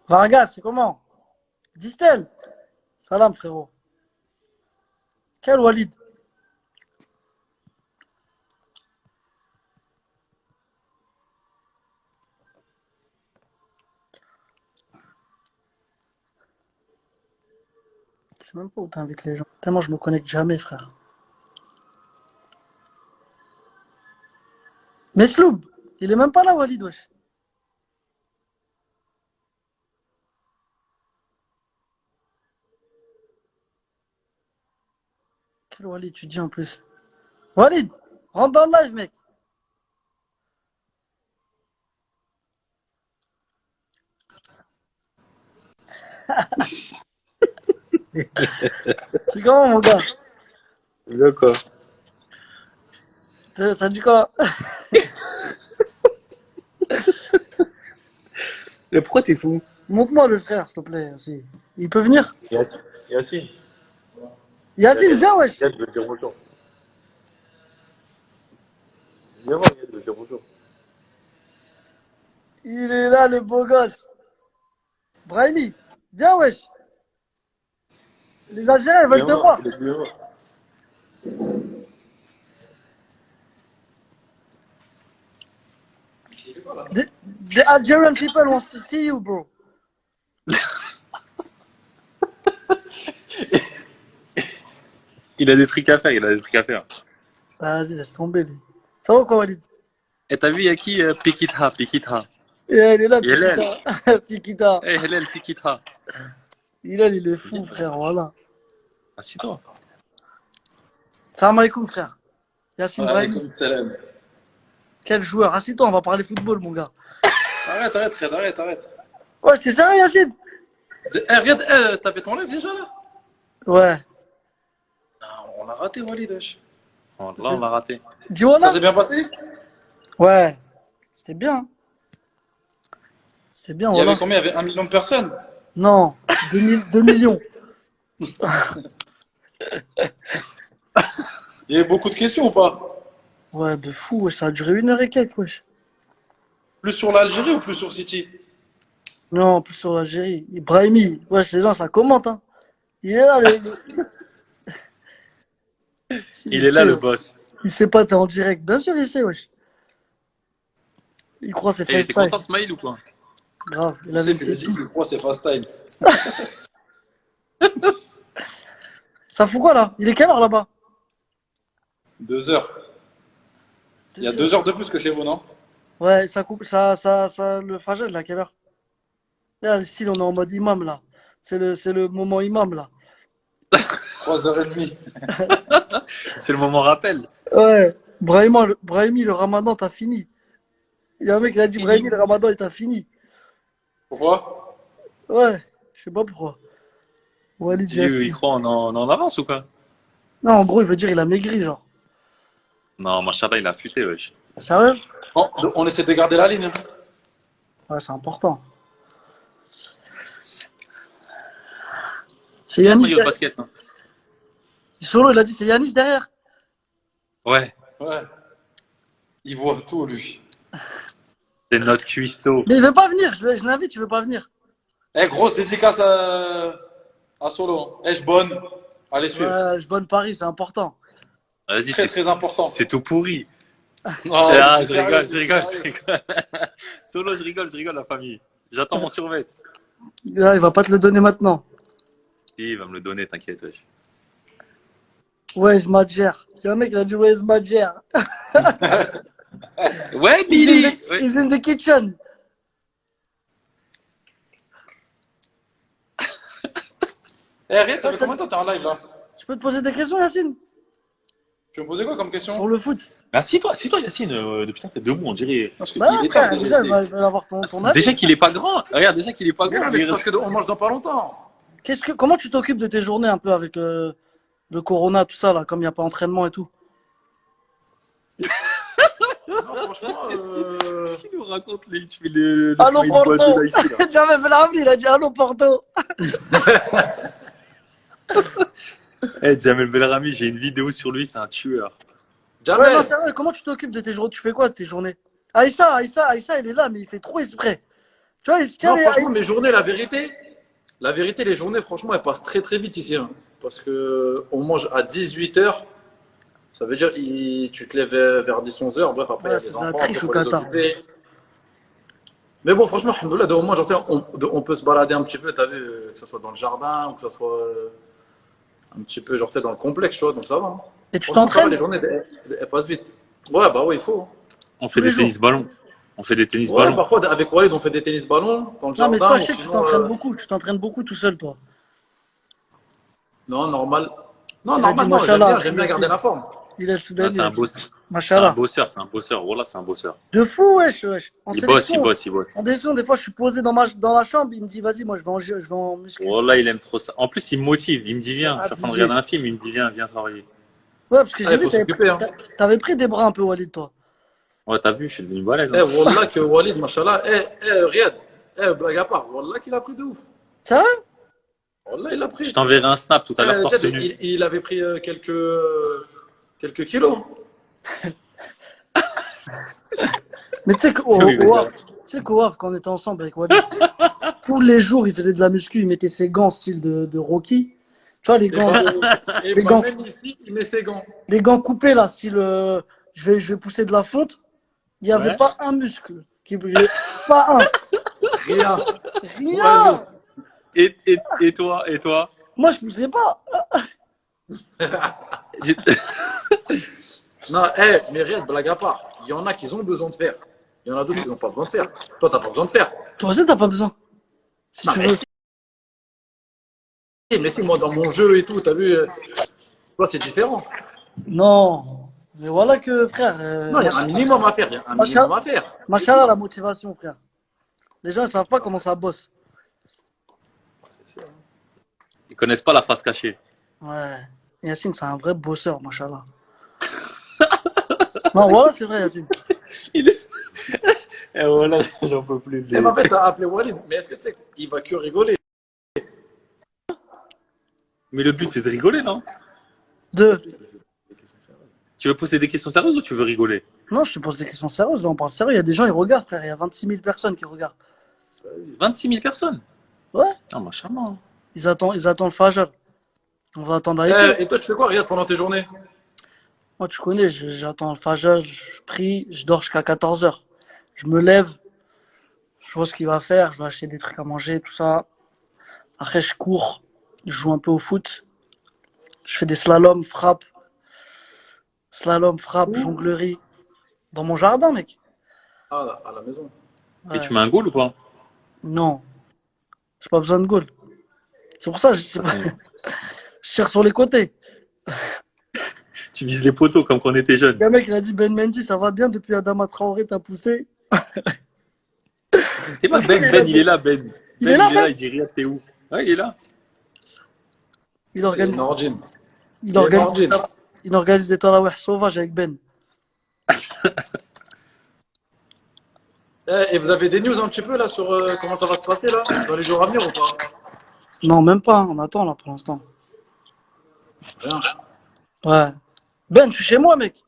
Vargas, c'est comment? Distel. Salam, frérot. Quel Walid? Je sais même pas où t'invites les gens. Tellement je me connecte jamais, frère. Mesloub, il est même pas là, Walid, wesh. Quel Walid, tu dis en plus? Walid, rentre dans le live, mec. C'est comment, mon gars? D'accord. Ça dit quoi? Mais pourquoi t'es fou? Montre-moi le frère, s'il te plaît, aussi. Il peut venir? Yacine. Yacine, viens, wesh. Yann veut dire bonjour. Viens voir, Yann veut dire bonjour. Il est là, le beau gosse. Brahimi, viens, wesh. Les Algériens, ils veulent Viens te voir, voir. il est venu voir. The Algerian people wants to see you, bro. Il a des trucs à faire, il a des trucs à faire. Vas-y, laisse tomber, lui. Ça va ou quoi, Walid? Et t'as vu, il y a qui Pikitha, Pikitha. Il est là, Hélène. Pikita. Pikita. Eh, Hélène, Pikitha. Il est fou, frère, voilà. Assis-toi. Salam alaikum, frère. Yacine Brahimi. Alaykoum salam. Quel joueur. Assis-toi, on va parler football, mon gars. Arrête, Fred, arrête. Ouais, t'es sérieux, Yacine? Regarde, t'as fait ton live déjà là? Ouais. Non, on l'a raté, Walid. Wesh. Oh, là, on l'a raté. Dis voilà. Ça s'est bien passé? Ouais. C'était bien. C'était bien, Il y voilà. avait combien? Il y avait 1 million de personnes? Non, 2 millions. Il y avait beaucoup de questions ou pas? Ouais, de fou, wesh. Ça a duré 1 heure et quelques, wesh. Plus sur l'Algérie ou plus sur City? Non, en plus sur l'Algérie. Brahimi. Wesh, les gens, ça commente, hein. Il est là, Il est là, sait, le wesh. boss. Il sait pas, t'es en direct. Bien sûr, il sait, wesh. Il croit c'est Et il était FaceTime. content, Smile ou quoi? Grave, il Tu avait sais, une tu le crois, c'est fast time. Ça fout quoi, là? Il est quelle heure, là-bas? 2 heures. Il y a 2 heures de plus que chez vous, non? Ouais, ça coupe, le Fajr, là, à quelle heure? Là, style, on est en mode imam, là. C'est le moment imam, là. 3h30. C'est le moment rappel. Ouais. Brahimi, le ramadan, t'as fini. Il y a un mec qui a dit, Fini. Brahimi, le ramadan, il t'a fini. Pourquoi? Ouais, je sais pas pourquoi. Walid Tu il Yassin. croit en avance ou quoi? Non, en gros, il veut dire, il a maigri, genre. Non, machallah, il a futé, wesh. Sérieux? Bon, on essaie de garder la ligne. Ouais, c'est important. C'est Viens, Yanis maillot de derrière. basket. Hein. Solo, il a dit, c'est Yanis derrière. Ouais. Il voit tout, lui. C'est notre cuistot. Mais il veut pas venir, je l'invite, il veut pas venir. Eh, grosse dédicace à Solo. Eh, je bonne. Allez, suivre. Ouais, je bonne Paris, c'est important. Vas-y, très important. C'est tout pourri. Oh, Ah, je rigole. Solo, je rigole, la famille. J'attends mon survêt. Là, il va pas te le donner maintenant. Si, il va me le donner, t'inquiète, wesh. Where's Madjer? Il y a un mec qui a dit Where's Madjer? Ouais, Billy. He's in the kitchen. Eh, arrête, ça fait combien de temps t'es en live là? Je peux te poser des questions, Yacine? Tu veux me poser quoi comme question? Sur le foot? Assis-toi, Yacine. Depuis tant que t'es debout, on dirait. Parce que Bah, il est frère, tard déjà, déjà. il va avoir ton avis. Déjà qu'il est pas grand. Regarde, déjà qu'il est pas grand. Mais c'est parce qu'on mange dans pas longtemps. Comment tu t'occupes de tes journées un peu avec le corona, tout ça, là, comme il n'y a pas entraînement et tout? Non, franchement, Qu'est-ce qu'il nous raconte, là? Tu fais le Allô, smiley Porto! boisé, là, ici, là. Jamel Belhamdi, il a dit Allô, Porto! Eh, Jamel Belrami, j'ai une vidéo sur lui, c'est un tueur. Ouais, non, sérieux, comment tu t'occupes de tes journées? Tu fais quoi de tes journées? Aïssa, il est là, mais il fait trop exprès. Tu vois, tiens, Non, franchement, mes journées, la vérité, les journées, franchement, elles passent très très vite ici. Hein. Parce que on mange à 18h. Ça veut dire tu te lèves vers 10-11h. Bref, après, il y ouais, a c'est des de la enfants, triche après, au faut les Qatar. occuper. Mais bon, franchement, alhamdoulilah, au moins, genre, on peut se balader un petit peu, t'as vu, que ce soit dans le jardin ou que ce soit un petit peu, genre, tu sais, dans le complexe, tu vois, donc ça va. Hein. Et tu Franchement, ça va, t'entraînes les journées, elles passent vite. Ouais, bah oui, il faut. Hein. On tous fait les des jours. tennis ballons. On fait des tennis Ouais, ballons. parfois, avec Walid, on fait des tennis ballons dans le Non, mais toi, jardin je ou sais que tu sinon. t'entraînes beaucoup. Tu t'entraînes beaucoup tout seul, toi. Non, normal. Non, Il a dit normal, non, Machallah, j'aime bien garder la forme. il est le Ah, Soudani, c'est il a un dit. boss. C'est un Machallah. bosseur, c'est un bosseur. Voilà, c'est un bosseur. De fou, wesh, wesh. Il bosse, il bosse, il bosse. En sélection, des fois, je suis posé dans la chambre. Il me dit, vas-y, moi, je vais en muscu. Voilà, il aime trop ça. En plus, il me motive. Il me dit, viens. Je suis en train de regarder Abusé. un film. Il me dit, viens, viens travailler. Ouais, parce que Ah, j'ai il vu, faut s'occuper, hein. t'avais pris des bras un peu, Walid, toi. Ouais, t'as vu, je suis devenu balèze. Eh, Hein. Wallah que Walid, machallah, Riyad, blague à part, Wallah qu'il a pris de ouf. Ça va? Wallah, il a Je pris. t'enverrai un snap tout à l'heure, torse Jed, nu. il avait pris quelques kilos. Mais tu sais Oui, mais ça- qu'au Havre, quand on était ensemble avec Walid, tous les jours, il faisait de la muscu. Il mettait ses gants style de Rocky. Tu vois, Et les gants, même ici, il met ses gants. les gants coupés, là, style, je vais pousser de la fonte. Il n'y avait Ouais. pas un muscle qui brillait. Pas un. Rien. Rien. Et toi, et toi? Moi, je ne sais pas. J'ai- Non, mais Riyad, blague à part, il y en a qui ont besoin de faire. Il y en a d'autres qui n'ont pas besoin de faire. Toi, t'as pas besoin de faire. Toi aussi, t'as pas besoin. Si Non, tu mais veux. mais si, moi, dans mon jeu et tout, t'as vu, toi, c'est différent. Non. Mais voilà que, frère. Non, il y a un minimum à faire. Il y a un minimum à faire. Machallah, la motivation, frère. Les gens ne savent pas comment ça bosse. Ils connaissent pas la face cachée. Ouais. Yacine, c'est un vrai bosseur, machallah. Non, voilà, c'est vrai, Yacine. Il est... Et voilà, j'en peux plus. Et en fait, t'as appelé Walid, mais est-ce que tu sais qu'il va que rigoler? Mais le but, c'est de rigoler, non? Deux. Tu veux poser des questions sérieuses ou tu veux rigoler? Non, je te pose des questions sérieuses. Là, on parle sérieux. Il y a des gens, ils regardent, frère. Il y a 26 000 personnes qui regardent. 26 000 personnes? Ouais. Ah, machallah. Ils attendent le Fajr. On va attendre avec eux. Et toi, tu fais quoi, Riyad, pendant tes journées? Moi, tu connais, j'attends le Fajr, je prie, je dors jusqu'à 14h. Je me lève, je vois ce qu'il va faire, je vais acheter des trucs à manger, tout ça. Après, je cours, je joue un peu au foot. Je fais des slaloms, jonglerie. Dans mon jardin, mec. Ah, à la maison. Et Ouais. tu mets un goal ou pas? Non, j'ai pas besoin de goal. C'est pour ça que Ah, c'est- je tire sur les côtés. Tu vises les poteaux comme quand on était jeune. Le mec, il a dit Ben Mendy, ça va bien depuis Adama Traoré, t'as poussé. T'es pas Ben, Ben, il est là, Ben. Il Ben, est là, il est là, Ben. il dit Riyad, t'es où? Ouais, il est là. Il Et organise, Nordine. il organise, Nordine. il organise des tarawih sauvages avec Ben. Et vous avez des news un petit peu là sur comment ça va se passer là dans les jours à venir ou pas? Non, même pas, hein, on attend là pour l'instant. Rien. Ouais. Ben, je suis chez moi, mec.